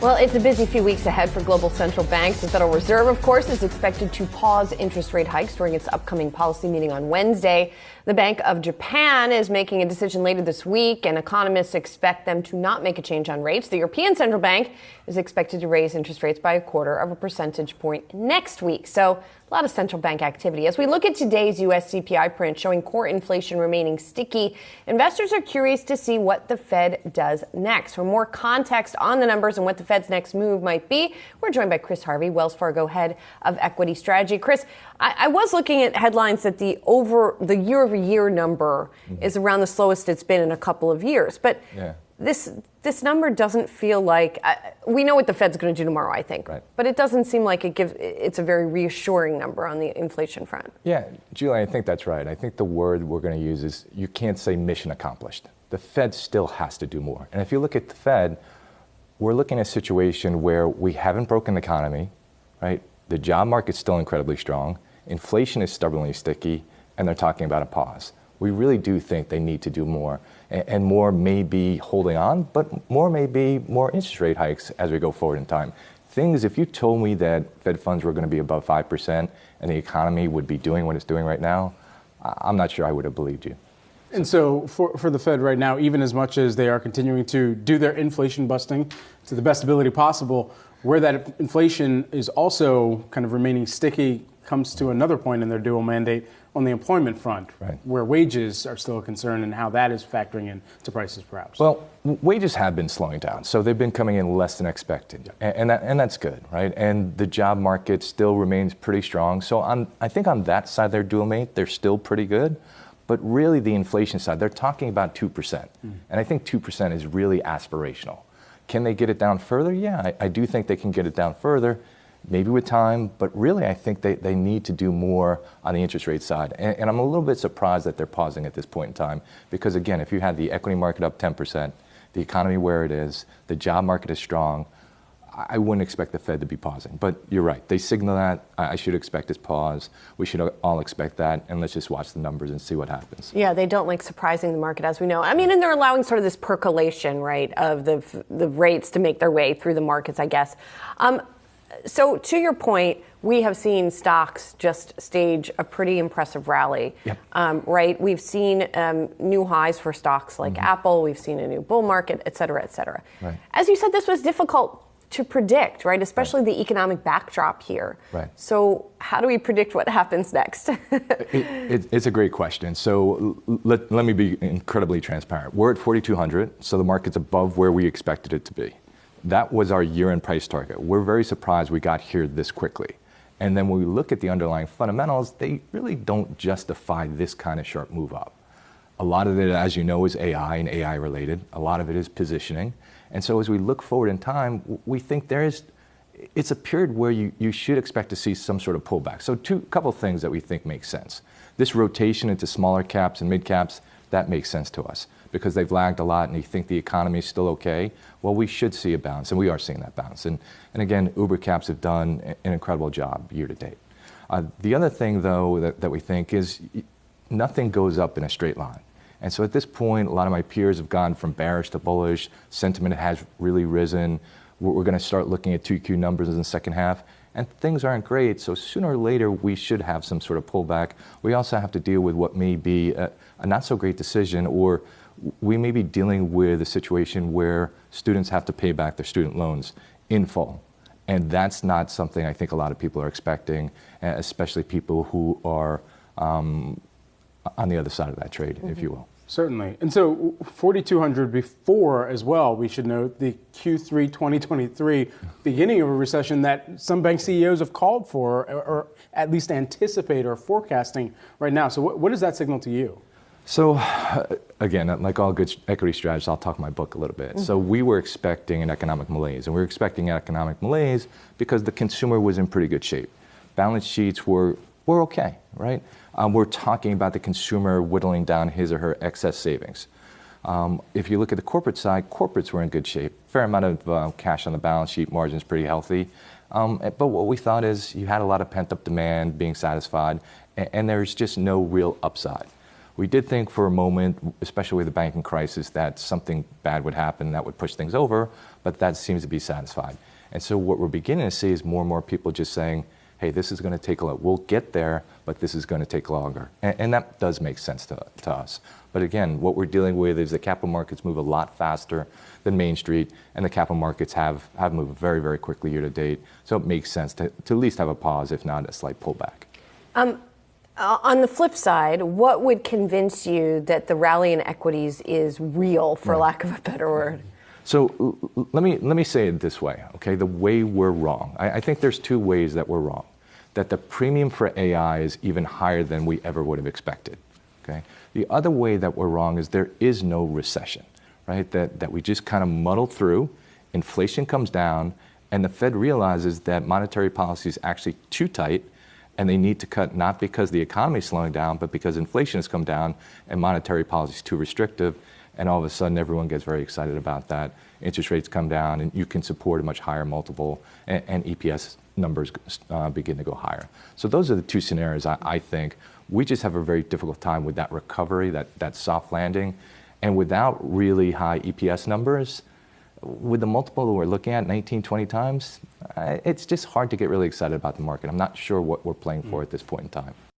Well, it's a busy few weeks ahead for global central banks. The Federal Reserve, of course, is expected to pause interest rate hikes during its upcoming policy meeting on Wednesday. The Bank of Japan is making a decision later this week, and economists expect them to not make a change on rates. The European Central Bank is expected to raise interest rates by 1/4 percentage point next week. So a lot of central bank activity. As we look at today's U.S. CPI print showing core inflation remaining sticky, investors are curious to see what the Fed does next. For more context on the numbers and what the Fed's next move might be, we're joined by Chris Harvey, Wells Fargo head of equity strategy. Chris, I was looking at headlines that the year-over-year number is around the slowest it's been in a couple of years. But this number doesn't feel like we know what the Fed's going to do tomorrow, I think. Right. But it doesn't seem like it's a very reassuring number on the inflation front. Yeah, Julie, I think that's right. I think the word we're going to use is you can't say mission accomplished. The Fed still has to do more. And if you look at the Fed, we're looking at a situation where we haven't broken the economy, right? The job market's still incredibly strong. Inflation is stubbornly sticky, and they're talking about a pause. We really do think they need to do more. And more may be holding on, but more may be more interest rate hikes as we go forward in time. Things, if you told me that Fed funds were going to be above 5% and the economy would be doing what it's doing right now, I'm not sure I would have believed you. And so for the Fed right now, even as much as they are continuing to do their inflation busting to the best ability possible, where that inflation is also kind of remaining sticky comes to another point in their dual mandate on the employment front, right, where wages are still a concern and how that is factoring in to prices perhaps. Well, wages have been slowing down, so they've been coming in less than expected, and that's good, right? And the job market still remains pretty strong. So I think on that side, their dual mate, they're still pretty good. But really the inflation side, they're talking about 2%. And I think 2% is really aspirational. Can they get it down further? Yeah, I do think they can get it down further, maybe with time, but really I think they need to do more on the interest rate side. And I'm a little bit surprised that they're pausing at this point in time, because again, if you had the equity market up 10%, the economy where it is, the job market is strong, I wouldn't expect the Fed to be pausing. But you're right, they signal that. I should expect this pause. We should all expect that, and let's just watch the numbers and see what happens. Yeah, they don't like surprising the market, as we know. I mean, and they're allowing sort of this percolation, right, of the rates to make their way through the markets, I guess. So to your point, we have seen stocks just stage a pretty impressive rally, right? We've seen new highs for stocks like Apple. We've seen a new bull market, et cetera, et cetera. Right. As you said, this was difficult to predict, right? Especially the economic backdrop here. Right. So how do we predict what happens next? It's a great question. So let me be incredibly transparent. We're at 4,200, so the market's above where we expected it to be. That was our year-end price target. We're very surprised we got here this quickly. And then when we look at the underlying fundamentals, they really don't justify this kind of sharp move up. A lot of it, as you know, is AI and AI related. A lot of it is positioning. And so as we look forward in time, we think it's a period where you should expect to see some sort of pullback. So couple of things that we think make sense. This rotation into smaller caps and mid caps, that makes sense to us because they've lagged a lot and you think the economy is still okay. Well, we should see a bounce, and we are seeing that bounce. And again, Uber caps have done an incredible job year to date. The other thing, though, that we think is nothing goes up in a straight line. And so at this point, a lot of my peers have gone from bearish to bullish. Sentiment has really risen. We're going to start looking at 2Q numbers in the second half, and things aren't great. So sooner or later, we should have some sort of pullback. We also have to deal with what may be a not so great decision, or we may be dealing with a situation where students have to pay back their student loans in full. And that's not something I think a lot of people are expecting, especially people who are on the other side of that trade, if you will. Certainly. And so 4,200 before as well, we should note the Q3 2023 beginning of a recession that some bank CEOs have called for or at least anticipate or forecasting right now. So what does that signal to you? So again, like all good equity strategists, I'll talk my book a little bit. So we were expecting an economic malaise, and we were expecting economic malaise because the consumer was in pretty good shape. Balance sheets were okay, right? We're talking about the consumer whittling down his or her excess savings. If you look at the corporate side, corporates were in good shape. Fair amount of cash on the balance sheet, margins pretty healthy. But what we thought is you had a lot of pent-up demand being satisfied, and there's just no real upside. We did think for a moment, especially with the banking crisis, that something bad would happen that would push things over, but that seems to be satisfied. And so what we're beginning to see is more and more people just saying, hey, this is going to take a lot. We'll get there, but this is going to take longer. And that does make sense to us. But again, what we're dealing with is the capital markets move a lot faster than Main Street, and the capital markets have moved very, very quickly year to date. So it makes sense to at least have a pause, if not a slight pullback. On the flip side, what would convince you that the rally in equities is real, for lack of a better word? So let me say it this way, okay? The way we're wrong. I think there's two ways that we're wrong. That the premium for AI is even higher than we ever would have expected, okay? The other way that we're wrong is there is no recession, right? That we just kind of muddle through, inflation comes down, and the Fed realizes that monetary policy is actually too tight, and they need to cut not because the economy is slowing down, but because inflation has come down and monetary policy is too restrictive. And all of a sudden, everyone gets very excited about that. Interest rates come down, and you can support a much higher multiple, and EPS numbers begin to go higher. So those are the two scenarios I think. We just have a very difficult time with that recovery, that soft landing. And without really high EPS numbers, with the multiple that we're looking at, 19, 20 times, it's just hard to get really excited about the market. I'm not sure what we're playing for at this point in time.